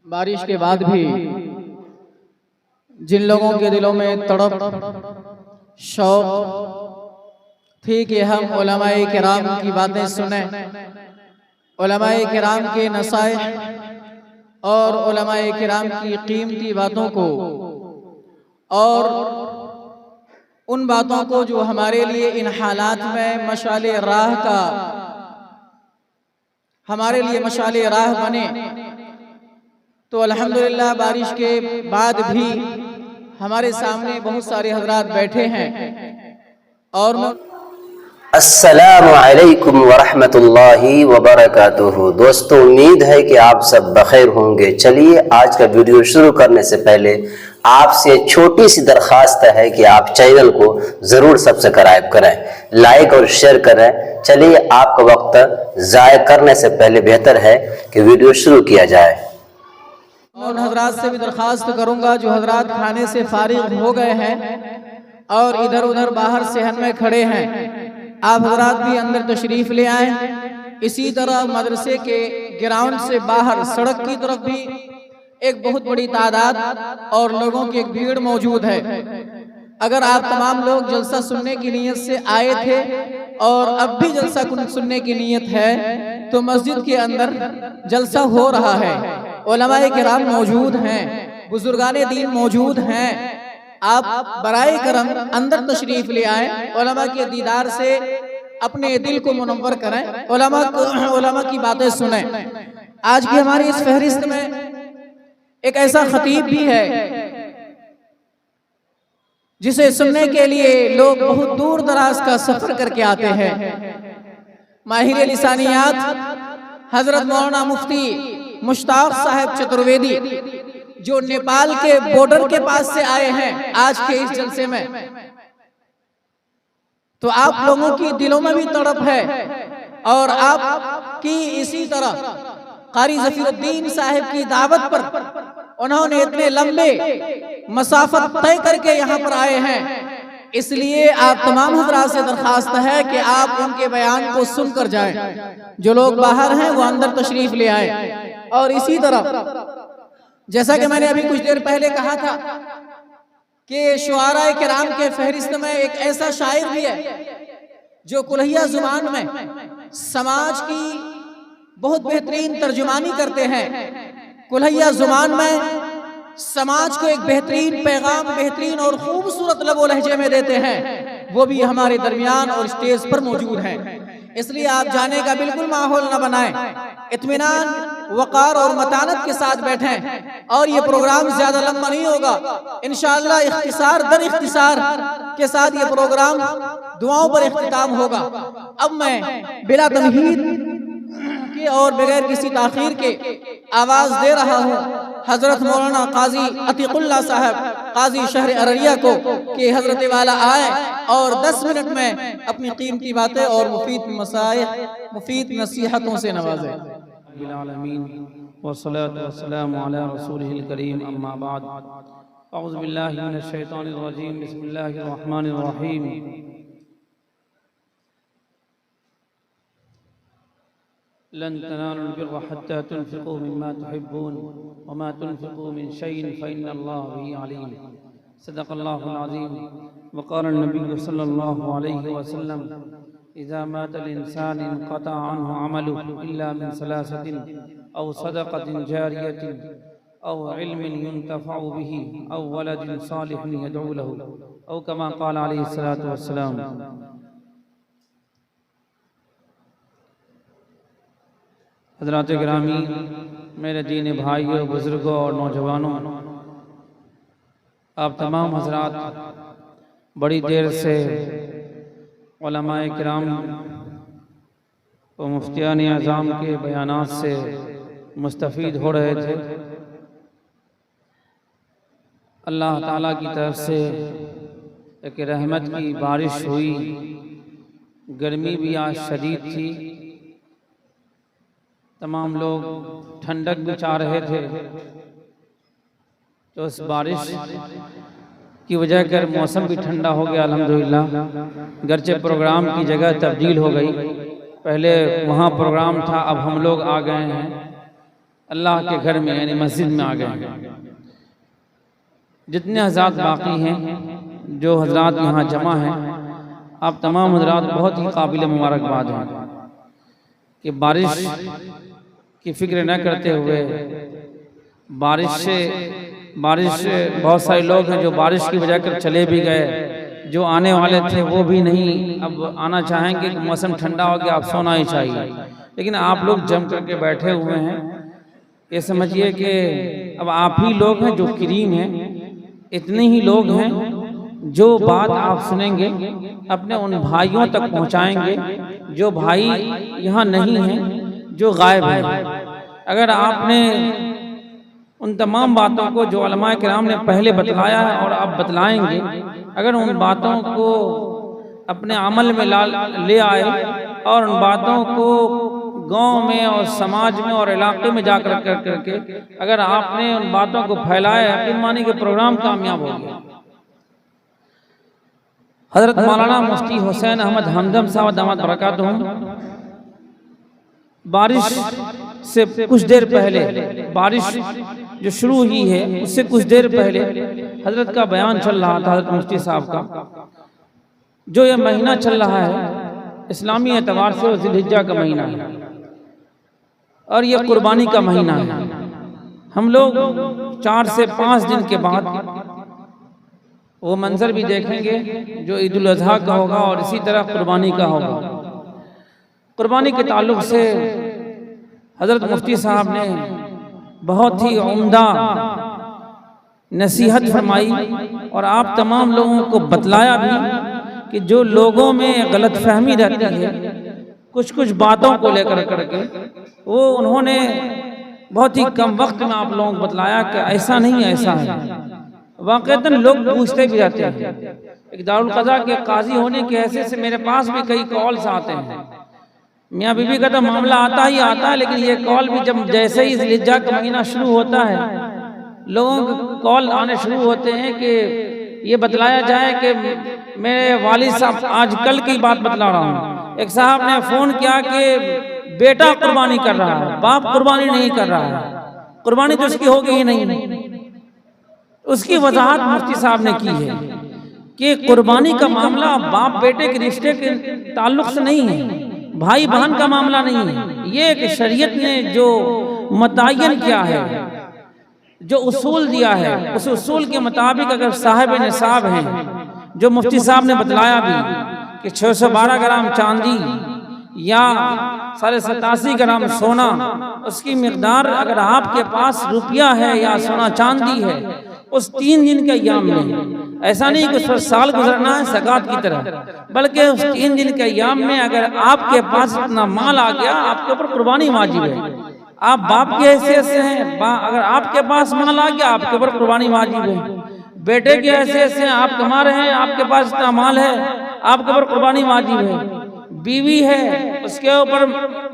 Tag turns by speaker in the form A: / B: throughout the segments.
A: بارش کے بعد بھی جن لوگوں کے دلوں میں تڑپ شوق تھی کہ ہم علماء کرام کی باتیں سنیں، علماء کرام کے نصائح اور علماء کرام کی قیمتی باتوں کو اور ان باتوں کو جو ہمارے لیے ان حالات میں مشعل راہ کا ہمارے لیے مشعل راہ بنے، تو الحمدللہ بارش کے بعد بھی ہمارے سامنے بہت سارے حضرات بیٹھے ہیں اور
B: السلام علیکم ورحمۃ اللہ وبرکاتہ۔ دوستو، امید ہے کہ آپ سب بخیر ہوں گے۔ چلیے آج کا ویڈیو شروع کرنے سے پہلے آپ سے چھوٹی سی درخواست ہے کہ آپ چینل کو ضرور سبسکرائب کریں، لائک اور شیئر کریں۔ چلیے آپ کا وقت ضائع کرنے سے پہلے بہتر ہے کہ ویڈیو شروع کیا جائے۔
A: میں ان حضرات سے بھی درخواست کروں گا جو حضرات کھانے سے فارغ ہو گئے ہیں اور ادھر ادھر باہر صحن میں کھڑے ہیں، آپ حضرات بھی اندر تشریف لے آئیں۔ اسی طرح مدرسے کے گراؤنڈ سے باہر سڑک کی طرف بھی ایک بہت بڑی تعداد اور لوگوں کی ایک بھیڑ موجود ہے۔ اگر آپ تمام لوگ جلسہ سننے کی نیت سے آئے تھے اور اب بھی جلسہ سننے کی نیت ہے تو مسجد کے اندر جلسہ ہو رہا ہے، علماء کرام موجود ہیں، بزرگان دین موجود ہیں، آپ برائے کرم اندر تشریف لے آئیں، علماء کے دیدار سے اپنے دل کو منور کریں، علماء کی باتیں سنیں۔ آج کی ہماری اس فہرست میں ایک ایسا خطیب بھی ہے جسے سننے کے لیے لوگ بہت دور دراز کا سفر کر کے آتے ہیں، ماہر لسانیات حضرت مولانا مفتی مشتاق صاحب چترویدی، جو نیپال کے بارڈر کے پاس سے آئے ہیں آج کے اس جلسے میں۔ تو آپ لوگوں کی دلوں میں بھی تڑپ ہے اور آپ کی اسی طرح قاری ظفیر الدین صاحب کی دعوت پر انہوں نے اتنے لمبے مسافت طے کر کے یہاں پر آئے ہیں، اس لیے آپ تمام حضرات سے درخواست ہے کہ آپ ان کے بیان کو سن کر جائیں۔ جو لوگ باہر ہیں وہ اندر تشریف لے آئیں۔ اور اسی طرح جیسا کہ میں نے ابھی کچھ دیر پہلے کہا تھا کہ شعراء کرام کے فہرست میں ایک ایسا شاعر بھی ہے جو کلہیہ زبان میں سماج کی بہت بہترین ترجمانی کرتے ہیں، کلہیہ زبان میں سماج کو ایک بہترین پیغام، بہترین اور خوبصورت لب و لہجے میں دیتے ہیں، وہ بھی ہمارے درمیان اور اسٹیج پر موجود ہیں۔ اس لیے آپ جانے کا بالکل ماحول نہ بنائیں، اطمینان، وقار اور متانت کے ساتھ بیٹھیں، اور یہ پروگرام زیادہ لمبا نہیں ہوگا، انشاءاللہ اختصار در اختصار کے ساتھ یہ پروگرام دعاؤں پر اختتام ہوگا۔ اب میں بلا تمہید کے اور بغیر کسی تاخیر کے آواز دے رہا ہوں حضرت مولانا قاضی عتیق اللہ صاحب قاضی شہر ارریہ کو کہ حضرت والا آئے اور 10 منٹ میں اپنی قیمتی باتیں اور مفید نصیحتوں سے نوازیں۔
C: العالمین والصلاة والسلام علی رسولہ الکریم، اما بعد، اعوذ باللہ من الشیطان الرجیم، بسم اللہ الرحمن الرحیم۔ لن تنالوا البر حتى تنفقوا مما تحبون وما تنفقوا من شيء فإن الله به عليم، صدق الله العظيم۔ وقال النبي صلى الله عليه وسلم: إذا مات الإنسان انقطع عنه عمله إلا من 3: أو صدقة جارية أو علم ينتفع به أو ولد صالح يدعو له، أو كما قال عليه الصلاة والسلام۔ حضرات گرامی، میرے دین بھائیوں، بزرگوں اور نوجوانوں، آپ تمام حضرات بڑی دیر سے علماء کرام و مفتیان اعظام کے بیانات سے مستفید ہو رہے تھے۔ اللہ تعالیٰ کی طرف سے ایک رحمت کی بارش ہوئی، گرمی بھی آج شدید تھی، تمام لوگ ٹھنڈک بھی چاہ رہے تھے، تو اس بارش کی وجہ کر موسم بھی ٹھنڈا ہو گیا الحمدللہ، گرچہ پروگرام کی جگہ تبدیل ہو گئی، پہلے وہاں پروگرام تھا، اب ہم لوگ آ گئے ہیں اللہ کے گھر میں یعنی مسجد میں آ گئے۔ جتنے حضرات باقی ہیں، جو حضرات یہاں جمع ہیں، آپ تمام حضرات بہت ہی قابل مبارکباد ہیں کہ بارش کی فکر نہ کرتے ہوئے بارش بہت سارے لوگ ہیں جو بارش کی وجہ کر چلے بھی گئے، جو آنے والے تھے وہ بھی نہیں اب آنا چاہیں گے کہ موسم ٹھنڈا ہو گیا، اب سونا ہی چاہیے، لیکن آپ لوگ جم کر کے بیٹھے ہوئے ہیں۔ یہ سمجھیے کہ اب آپ ہی لوگ ہیں جو کریم ہیں، اتنے ہی لوگ ہیں جو بات آپ سنیں گے اپنے ان بھائیوں تک پہنچائیں گے جو بھائی یہاں نہیں ہیں، جو غائب ہیں۔ اگر آپ نے ان تمام باتوں کو جو علماء کرام نے پہلے بتلایا ہے اور آپ بتلائیں گے، اگر ان باتوں کو اپنے عمل میں لے آئے اور ان باتوں کو گاؤں میں اور سماج میں اور علاقے میں جا کر کے اگر آپ نے ان باتوں کو پھیلایا، یقین مانی کہ پروگرام کامیاب ہو گیا۔ حضرت مولانا مفتی حسین احمد ہمدم صاحب دامت برکاتہم بارش سے کچھ دیر پہلے، بارش جو شروع ہوئی ہے اس سے کچھ دیر پہلے حضرت کا بیان چل رہا تھا، حضرت مفتی صاحب کا۔ جو یہ مہینہ چل رہا ہے اسلامی اعتبار سے ذی الحجہ کا مہینہ ہے اور یہ قربانی کا مہینہ ہے۔ ہم لوگ 4 سے 5 دن کے بعد وہ منظر بھی دیکھیں گے جو عید الاضحیٰ کا ہوگا اور اسی طرح قربانی کا ہوگا۔ قربانی کے تعلق سے حضرت مفتی صاحب نے بہت ہی عمدہ نصیحت فرمائی اور آپ تمام لوگوں کو بتلایا بھی کہ جو لوگوں میں غلط فہمی رہتی ہے کچھ باتوں کو لے کر کے، وہ انہوں نے بہت ہی کم وقت میں آپ لوگوں کو بتلایا کہ ایسا نہیں ایسا ہے۔ واقعتاً لوگ پوچھتے بھی رہتے ہیں۔ ایک دارالقضاء کے قاضی ہونے کی حیثیت سے میرے پاس بھی کئی کالز آتے ہیں، میاں بی بی کا تو معاملہ آتا ہی آتا ہے، لیکن یہ کال بھی جب جیسے ہی ذی الحجہ کا مہینہ شروع ہوتا ہے لوگوں کے کال آنے شروع ہوتے ہیں کہ یہ بتلایا جائے کہ میرے والد صاحب آج کل کی بات بتلا رہا ہوں، ایک صاحب نے فون کیا کہ بیٹا قربانی کر رہا ہے، باپ قربانی نہیں کر رہا ہے، قربانی تو اس کی ہوگی ہی نہیں۔ اس کی وضاحت مفتی صاحب نے کی ہے کہ قربانی کا معاملہ باپ بیٹے کے رشتے کے تعلق سے نہیں ہے، بھائی بہن کا معاملہ نہیں ہے، یہ ایک شریعت نے جو متعین کیا ہے، جو اصول دیا ہے، اس اصول کے مطابق اگر صاحب نصاب ہیں، جو مفتی صاحب نے بتلایا بھی کہ 612 گرام چاندی یا 87.5 گرام سونا، اس کی مقدار اگر آپ کے پاس روپیہ ہے یا سونا چاندی ہے، اس 3 دن کے ایام میں، ایسا نہیں کہ اس پر سال گزرنا ہے زکوٰۃ کی طرح، بلکہ اس 3 دن کے ایام میں اگر آپ کے پاس اتنا مال آ گیا آپ کے اوپر قربانی واجب ہے۔ آپ باپ کی حیثیت سے ہیں، اگر آپ کے پاس مال آ گیا آپ کے اوپر قربانی واجب ہے۔ بیٹے کی حیثیت سے آپ کما رہے ہیں، آپ کے پاس اتنا مال ہے، آپ کے اوپر قربانی واجب ہے۔ بیوی ہے، اس کے اوپر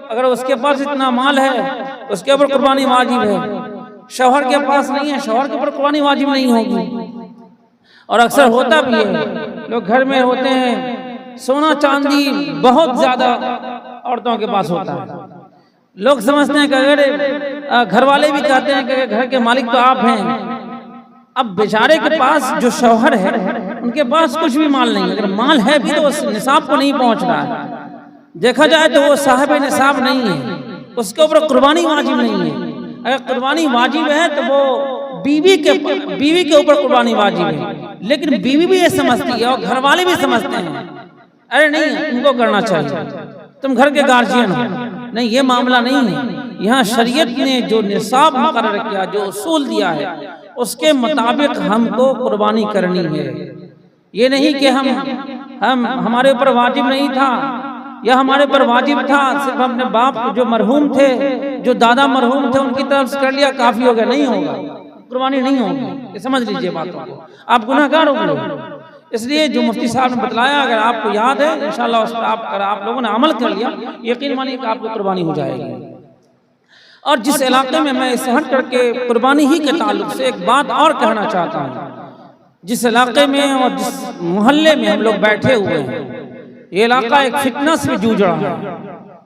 C: اگر اس کے پاس اتنا مال ہے اس کے اوپر قربانی واجب ہے۔ شوہر کے پاس نہیں ہے، شوہر کے اوپر قربانی واجب نہیں ہوگی۔ اور اکثر ہوتا بھی ہے، لوگ گھر میں ہوتے ہیں، سونا چاندی بہت زیادہ عورتوں کے پاس ہوتا ہے، لوگ سمجھتے ہیں کہ اگر گھر والے بھی کہتے ہیں کہ گھر کے مالک تو آپ ہیں، اب بیچارے کے پاس جو شوہر ہے ان کے پاس کچھ بھی مال نہیں، اگر مال ہے بھی تو اس نصاب کو نہیں پہنچ رہا ہے، دیکھا جائے تو وہ صاحب نصاب نہیں ہے، اس کے اوپر قربانی واجب نہیں ہے۔ اگر قربانی واجب ہے تو وہ بیوی کے اوپر قربانی واجب ہے، لیکن بیوی بھی یہ سمجھتی ہے اور گھر والے بھی سمجھتے ہیں ارے نہیں ان کو کرنا چاہیے، تم گھر کے گارجین ہو، نہیں یہ معاملہ نہیں ہے۔ یہاں شریعت نے جو نصاب مقرر کیا، جو اصول دیا ہے، اس کے مطابق ہم کو قربانی کرنی ہے۔ یہ نہیں کہ ہمارے اوپر واجب نہیں تھا یا ہمارے پر واجب تھا، صرف اپنے باپ جو مرحوم تھے، جو دادا مرحوم تھے ان کی طرف سے کر لیا کافی ہو گیا، نہیں ہوگا، قربانی نہیں ہوگی، یہ سمجھ لیجئے باتوں کو، آپ گناہگار ہو گئے۔ اس لیے جو مفتی صاحب نے بتلایا اگر آپ کو یاد ہے انشاءاللہ اس پر اگر آپ لوگوں نے عمل کر لیا یقین مانیے کہ آپ کو قربانی ہو جائے گی۔ اور جس علاقے میں اس سے ہٹ کر کے قربانی ہی کے تعلق سے ایک بات اور کہنا چاہتا ہوں، جس علاقے میں اور جس محلے میں ہم لوگ بیٹھے ہوئے ہیں یہ علاقہ ایک فتنہ سے جوجھ رہا ہے،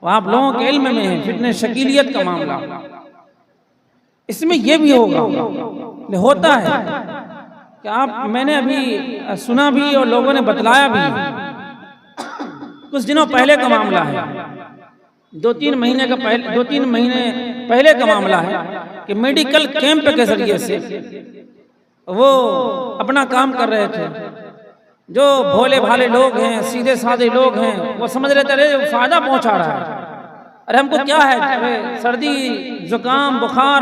C: وہ آپ لوگوں کے علم میں ہے، فتنہ شکیلیت کا معاملہ۔ اس میں یہ بھی ہوگا، ہوتا ہے کہ میں نے ابھی سنا بھی اور لوگوں نے بتلایا بھی، کچھ دنوں پہلے کا معاملہ ہے، 2-3 مہینے پہلے کا معاملہ ہے کہ میڈیکل کیمپ کے ذریعے سے وہ اپنا کام کر رہے تھے. جو بھولے بھالے لوگ ہیں، سیدھے سادے لوگ ہیں، وہ سمجھ رہے تھے فائدہ پہنچا رہا ہے. ارے ہم کو کیا ہے، سردی زکام بخار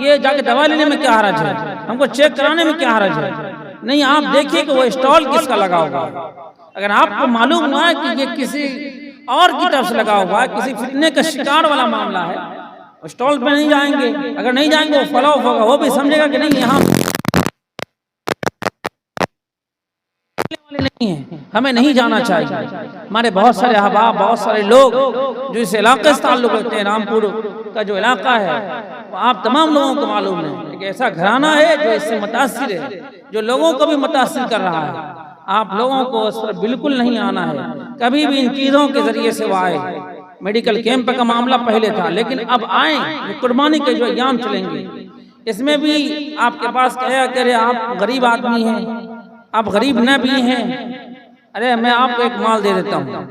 C: یہ جا کے دوا لینے میں کیا حرج ہے، ہم کو چیک کرانے میں کیا حرج ہے. نہیں، آپ دیکھیے کہ وہ اسٹال کس کا لگا ہوا ہے. اگر آپ کو معلوم ہوا ہے کہ یہ کسی اور کی طرف سے لگا ہوا ہے، کسی فتنے کا شکار والا معاملہ ہے، اسٹال پہ نہیں جائیں گے. اگر نہیں جائیں گے وہ فالو ہوگا، وہ بھی سمجھے گا کہ نہیں یہاں نہیں ہے، ہمیں نہیں جانا چاہیے. ہمارے بہت سارے احباب، بہت سارے لوگ جو اس علاقے سے تعلق رکھتے ہیں، رامپور کا جو علاقہ ہے، آپ تمام لوگوں کو معلوم ہے کہ ایسا گھرانہ ہے جو اس سے متاثر ہے، جو لوگوں کو بھی متاثر کر رہا ہے. آپ لوگوں کو اس پر بالکل نہیں آنا ہے. کبھی بھی ان چیزوں کے ذریعے سے وہ آئے. میڈیکل کیمپ کا معاملہ پہلے تھا، لیکن اب آئیں، قربانی کے جو ایام چلیں گے، اس میں بھی آپ کے پاس کہا کرے آپ غریب آدمی ہیں، آپ غریب نہ بھی ہیں، ارے میں آپ کو ایک مال دے دیتا ہوں،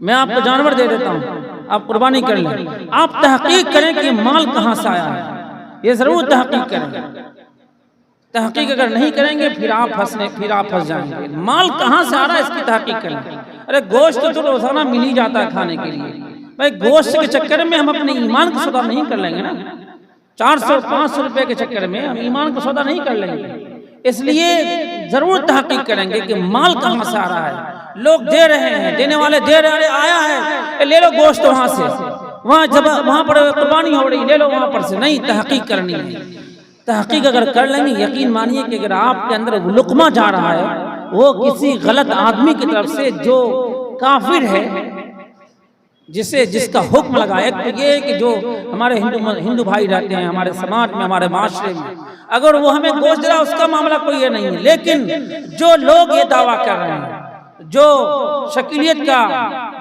C: میں آپ کو جانور دے دیتا ہوں، آپ قربانی کر لیں. آپ تحقیق کریں کہ مال کہاں سے آیا ہے، یہ ضرور تحقیق کریں. تحقیق اگر نہیں کریں گے پھر آپ پھنس جائیں گے. مال کہاں سے آ رہا ہے اس کی تحقیق کریں. ارے گوشت تو روزانہ مل ہی جاتا ہے کھانے کے لیے. بھائی گوشت کے چکر میں ہم اپنے ایمان کا سودا نہیں کر لیں گے نا. 400-500 روپے کے چکر میں ہم ایمان کا سودا نہیں کر لیں گے. اس لیے ضرور تحقیق کریں گے کہ مال کہاں سے آ رہا ہے. لوگ دے رہے ہیں، دینے والے دے رہے ہیں، آیا ہے لے لو گوشت وہاں سے، وہاں پر قربانی ہو رہی، لے لو وہاں پر سے. نہیں، تحقیق کرنی ہے. تحقیق اگر کر لیں گے، یقین مانیے کہ اگر آپ کے اندر لقمہ جا رہا ہے وہ کسی غلط آدمی کی طرف سے جو کافر ہے، جس کا حکم لگا. ایک تو یہ کہ جو ہمارے ہندو بھائی رہتے ہیں ہمارے سماج میں، ہمارے معاشرے میں، اگر وہ ہمیں گوشت دے رہا اس کا معاملہ کوئی یہ نہیں ہے. لیکن جو لوگ یہ دعویٰ کر رہے ہیں، جو شکیلیت کا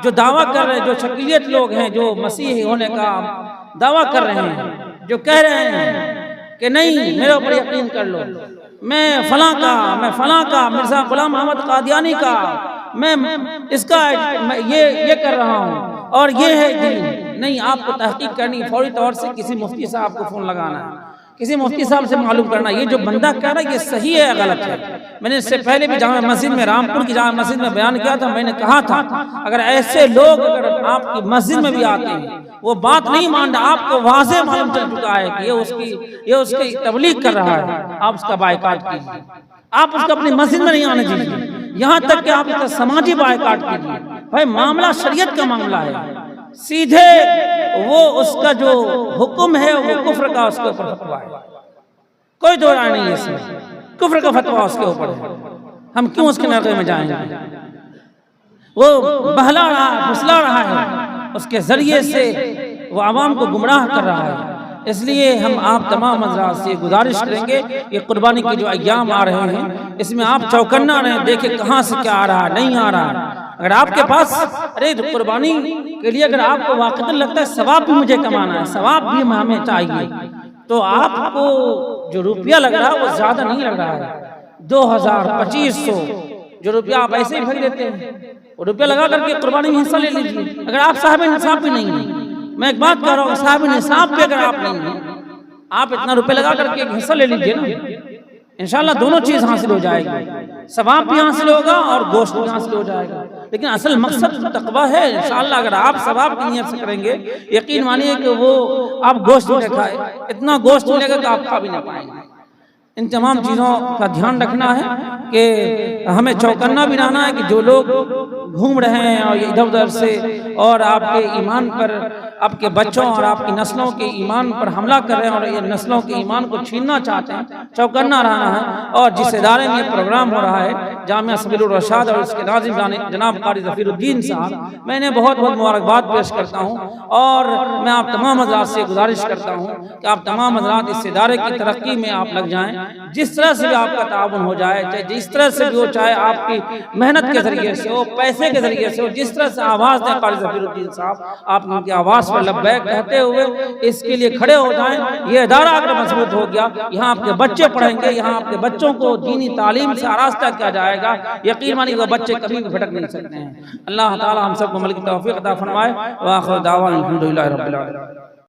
C: جو دعویٰ کر رہے ہیں، جو شکیلیت لوگ ہیں، جو مسیحی ہونے کا دعویٰ کر رہے ہیں، جو کہہ رہے ہیں کہ نہیں میرے اوپر یقین کر لو، میں فلاں کا مرزا غلام محمد قادیانی کا، میں اس کا یہ کر رہا ہوں اور یہ ہے دین. نہیں، آپ کو تحقیق کرنی، فوری طور سے کسی مفتی صاحب کو فون لگانا ہے، کسی مفتی صاحب سے معلوم کرنا یہ جو بندہ کہہ رہا ہے یہ صحیح ہے یا غلط ہے. میں نے اس سے پہلے بھی جامع مسجد میں، رامپور کی جامع مسجد میں بیان کیا تھا. میں نے کہا تھا اگر ایسے لوگ اگر آپ کی مسجد میں بھی آتے ہیں، وہ بات نہیں مان رہا، آپ کو واضح معلوم چل چکا ہے کہ یہ اس کی تبلیغ کر رہا ہے، آپ اس کا بائیکاٹ کیجیے. آپ اس کو اپنی مسجد میں نہیں آنے دیجیے، یہاں تک کہ آپ اس کا سماجی بائیکاٹ کیجیے. بھائی معاملہ شریعت کا معاملہ ہے، سیدھے وہ اس کا جو حکم ہے وہ کفر کا اس کے اوپر فتویٰ ہے، کوئی دو رائے نہیں ہے اس میں. کفر کا فتویٰ اس کے اوپر ہے، ہم کیوں اس کے نرغے میں جائیں گے. وہ بہلا رہا ہے، پھسلا رہا ہے، اس کے ذریعے سے وہ عوام کو گمراہ کر رہا ہے. اس لیے ہم آپ تمام حضرات سے گزارش کریں گے کہ قربانی کے جو ایام آ رہے ہیں اس میں آپ چوکنا رہیں، دیکھیں کہاں سے کیا آ رہا ہے، نہیں آ رہا ہے. اگر آپ کے پاس قربانی کے لیے اگر آپ کو واقعی لگتا ہے ثواب بھی مجھے کمانا ہے، ثواب بھی ہمیں چاہیے، تو آپ کو جو روپیہ لگ رہا ہے وہ زیادہ نہیں لگ رہا ہے. 2000-2500 جو روپیہ آپ ایسے ہی بھیج دیتے ہیں، وہ روپیہ لگا کر کے قربانی میں حصہ لے لیجیے. اگر آپ صاحب نصاب بھی نہیں ہیں، میں ایک بات کہہ رہا ہوں، صاحب نصاب بھی اگر آپ نہیں ہیں، آپ اتنا روپے لگا کر کے ایک حصہ لے لیجیے نا. انشاءاللہ دونوں چیز حاصل ہو جائے گی، ثواب بھی حاصل ہوگا اور گوشت بھی حاصل ہو جائے گا. لیکن اصل مقصد تقویٰ ہے. انشاءاللہ اگر آپ ثواب کی نیت سے کریں گے، یقین مانیے کہ وہ آپ گوشت بھی نہ کھائے، اتنا گوشت ملے گا کہ آپ کھا بھی نہ پائیں گے. ان تمام چیزوں کا دھیان رکھنا ہے کہ ہمیں چوکنا بھی رہنا ہے کہ جو لوگ گھوم رہے ہیں اور ادھر ادھر سے اور آپ کے ایمان پر، آپ کے بچوں اور آپ کی نسلوں کے ایمان پر حملہ کر رہے ہیں اور یہ نسلوں کے ایمان کو چھیننا چاہتے ہیں، چوکنا رہنا ہے. اور جس ادارے میں یہ پروگرام ہو رہا ہے جامعہ سبیل الرشاد اور اس کے ناظم جناب قاری ظفیر الدین صاحب، میں انہیں بہت بہت مبارکباد پیش کرتا ہوں. اور میں آپ تمام حضرات سے گزارش کرتا ہوں کہ آپ تمام حضرات اس ادارے کی ترقی میں آپ لگ جائیں جس طرح سے بھی آپ کا تعاون ہو جائے، چاہے جس طرح سے بھی ہو، چاہے آپ کی محنت کے ذریعے سے ہو، پیسے کے ذریعے سے ہو، جس طرح سے آواز دیں قاری ظفیر الدین صاحب، آپ ان کی آواز پر لبیک کہتے ہوئے اس کے لیے کھڑے ہو جائیں۔ یہ ادارہ اگر مضبوط ہو گیا، یہاں آپ کے بچے پڑھیں گے، یہاں آپ کے بچوں کو دینی تعلیم سے آراستہ کیا جائے گا، یقین مانی وہ بچے کبھی بھی بھٹک نہیں سکتے ہیں۔ اللہ تعالی ہم سب کو عمل کی توفیق عطا فرمائے۔ وآخر دعوانا الحمدللہ رب العالمین۔